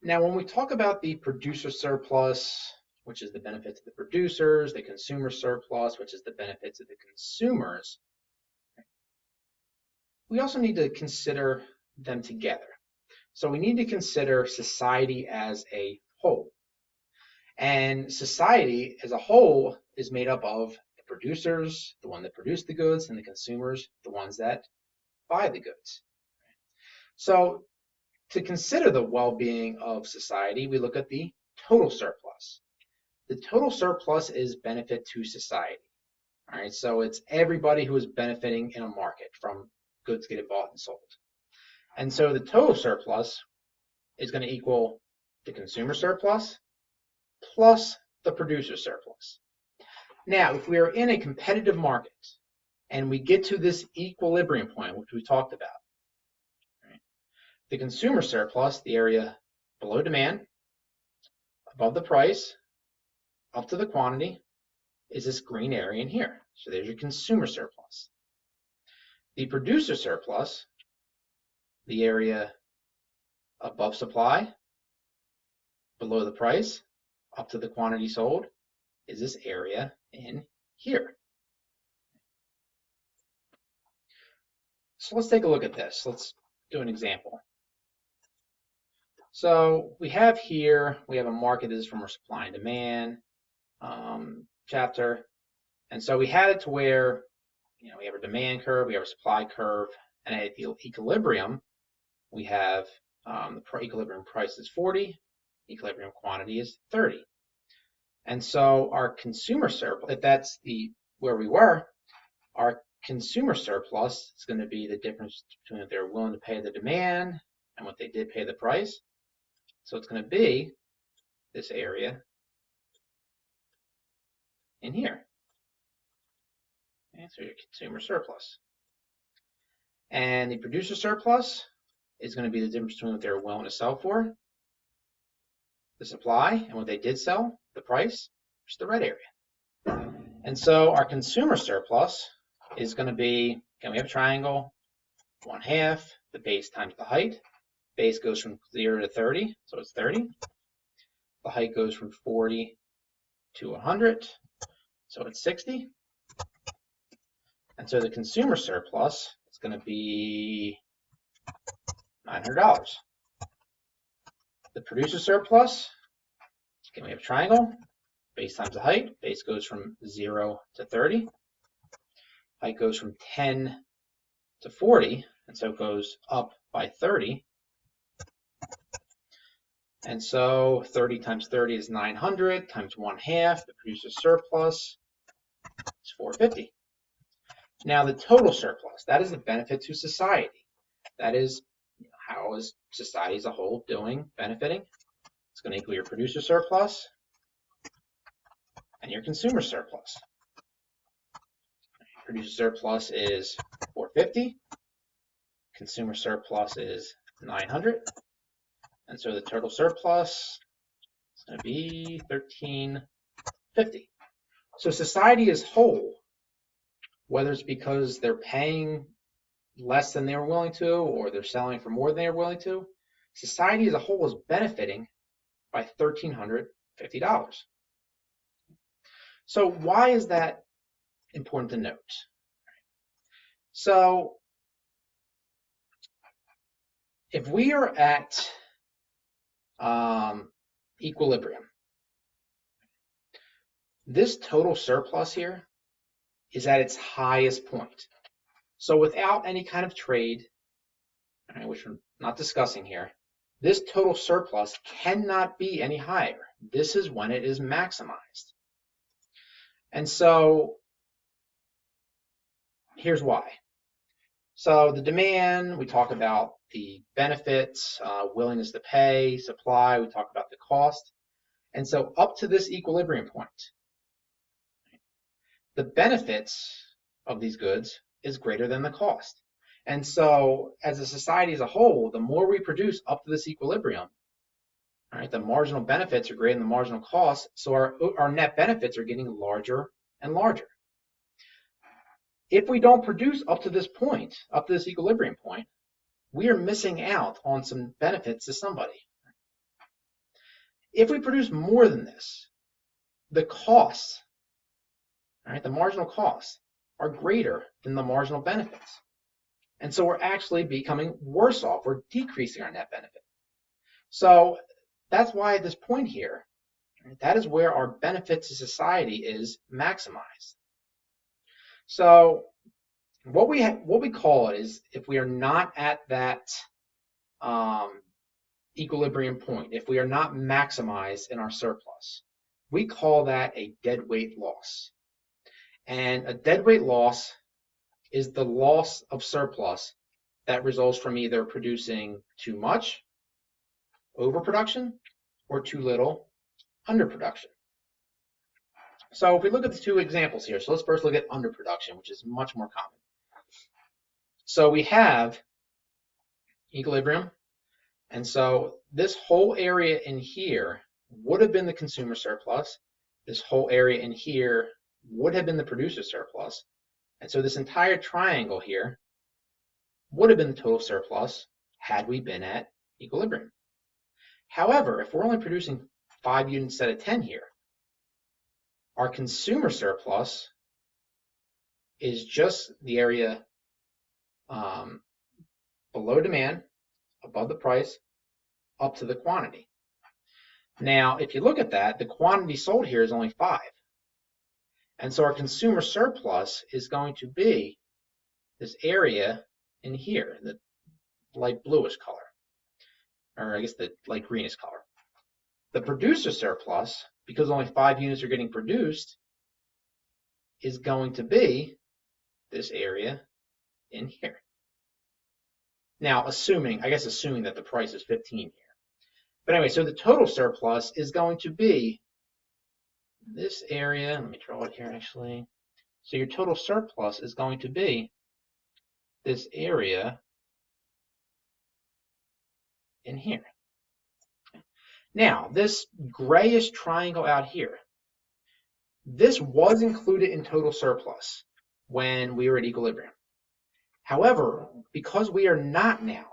Now, when we talk about the producer surplus, which is the benefit to the producers, the consumer surplus, which is the benefit to the consumers, we also need to consider them together. So we need to consider society as a whole. And society as a whole is made up of the producers, the one that produce the goods, and the consumers, the ones that buy the goods. So to consider the well-being of society, we look at the total surplus. The total surplus is benefit to society. All right, so it's everybody who is benefiting in a market from goods getting bought and sold. And so the total surplus is going to equal the consumer surplus plus the producer surplus. Now, if we are in a competitive market and we get to this equilibrium point, which we talked about, right, the consumer surplus, the area below demand, above the price, up to the quantity, is this green area in here. So there's your consumer surplus. The producer surplus, the area above supply, below the price, up to the quantity sold, is this area in here. So let's take a look at this. Let's do an example. So we have here, we have a market. This is from our supply and demand chapter. And so we had it to where, we have a demand curve, we have a supply curve, and at the equilibrium, we have the equilibrium price is 40, equilibrium quantity is 30. And so our consumer surplus, if that's where we were, our consumer surplus is going to be the difference between what they're willing to pay the demand and what they did pay the price. So it's going to be this area in here. Okay, so your consumer surplus. And the producer surplus is going to be the difference between what they're willing to sell for, the supply, and what they did sell, the price, which is the red area. And so our consumer surplus is going to be, we have a triangle, 1/2, the base times the height. Base goes from 0 to 30, so it's 30. The height goes from 40 to 100, so it's 60. And so the consumer surplus is going to be $900. The producer surplus, we have a triangle, base times the height. Base goes from 0 to 30. Height goes from 10 to 40, and so it goes up by 30. And so 30 times 30 is 900 times 1/2. The producer surplus is 450. Now the total surplus, that is the benefit to society. That is, how is society as a whole doing, benefiting? It's going to equal your producer surplus and your consumer surplus. Producer surplus is 450. Consumer surplus is 900. And so the total surplus is going to be 1350. So society as whole, whether it's because they're paying less than they were willing to or they're selling for more than they were willing to, society as a whole is benefiting by $1,350. So why is that important to note? So if we are at equilibrium, this total surplus here is at its highest point. So without any kind of trade, which we're not discussing here, this total surplus cannot be any higher. This is when it is maximized. And so here's why. So the demand, we talk about the benefits, willingness to pay, supply, we talk about the cost. And so up to this equilibrium point, the benefits of these goods is greater than the cost. And so as a society as a whole, the more we produce up to this equilibrium, all right, the marginal benefits are greater than the marginal costs, so our net benefits are getting larger and larger. If we don't produce up to this point, up to this equilibrium point, we are missing out on some benefits to somebody. If we produce more than this, the costs, all right, the marginal costs are greater than the marginal benefits. And so we're actually becoming worse off. We're decreasing our net benefit. So that's why at this point here, that is where our benefit to society is maximized. So what we call it is, if we are not at that equilibrium point, if we are not maximized in our surplus, we call that a deadweight loss. And a deadweight loss is the loss of surplus that results from either producing too much, overproduction, or too little, underproduction. So if we look at the two examples here, so let's first look at underproduction, which is much more common. So we have equilibrium, and so this whole area in here would have been the consumer surplus. This whole area in here would have been the producer surplus. And so this entire triangle here would have been the total surplus had we been at equilibrium. However, if we're only producing 5 units instead of 10 here, our consumer surplus is just the area below demand, above the price, up to the quantity. Now, if you look at that, the quantity sold here is only 5. And so our consumer surplus is going to be this area in here, the light bluish color, or I guess the light greenish color. The producer surplus, because only 5 units are getting produced, is going to be this area in here. Now, assuming that the price is 15 here. But anyway, so the total surplus is going to be this area. Let me draw it here actually. So your total surplus is going to be this area in here. Now, this grayish triangle out here, this was included in total surplus when we were at equilibrium. However, because we are not now,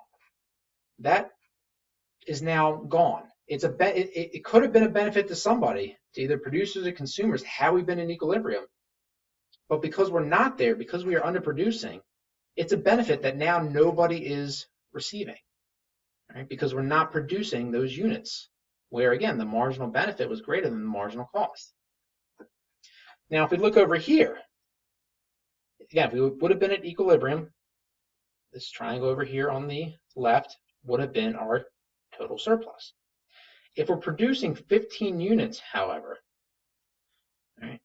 that is now gone. It could have been a benefit to somebody, to either producers or consumers, had we been in equilibrium. But because we're not there, because we are underproducing, it's a benefit that now nobody is receiving, right? Because we're not producing those units, where again, the marginal benefit was greater than the marginal cost. Now, if we look over here, again, if we would have been at equilibrium, this triangle over here on the left would have been our total surplus. If we're producing 15 units, however, right,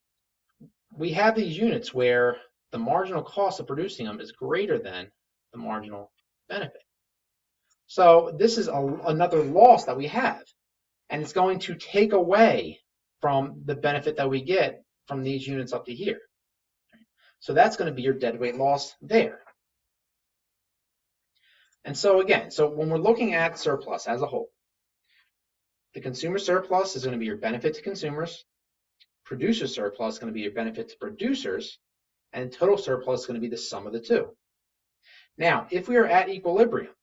we have these units where the marginal cost of producing them is greater than the marginal benefit. So this is another loss that we have, and it's going to take away from the benefit that we get from these units up to here. So that's going to be your deadweight loss there. And so again, so when we're looking at surplus as a whole, the consumer surplus is going to be your benefit to consumers, producer surplus is going to be your benefit to producers, and total surplus is going to be the sum of the two. Now, if we are at equilibrium,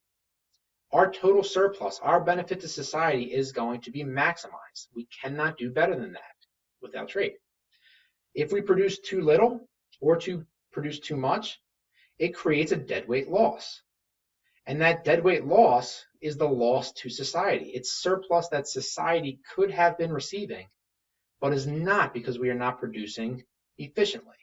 our total surplus, our benefit to society, is going to be maximized. We cannot do better than that without trade. If we produce too little or to produce too much, it creates a deadweight loss. And that deadweight loss is the loss to society. It's surplus that society could have been receiving, but is not, because we are not producing efficiently.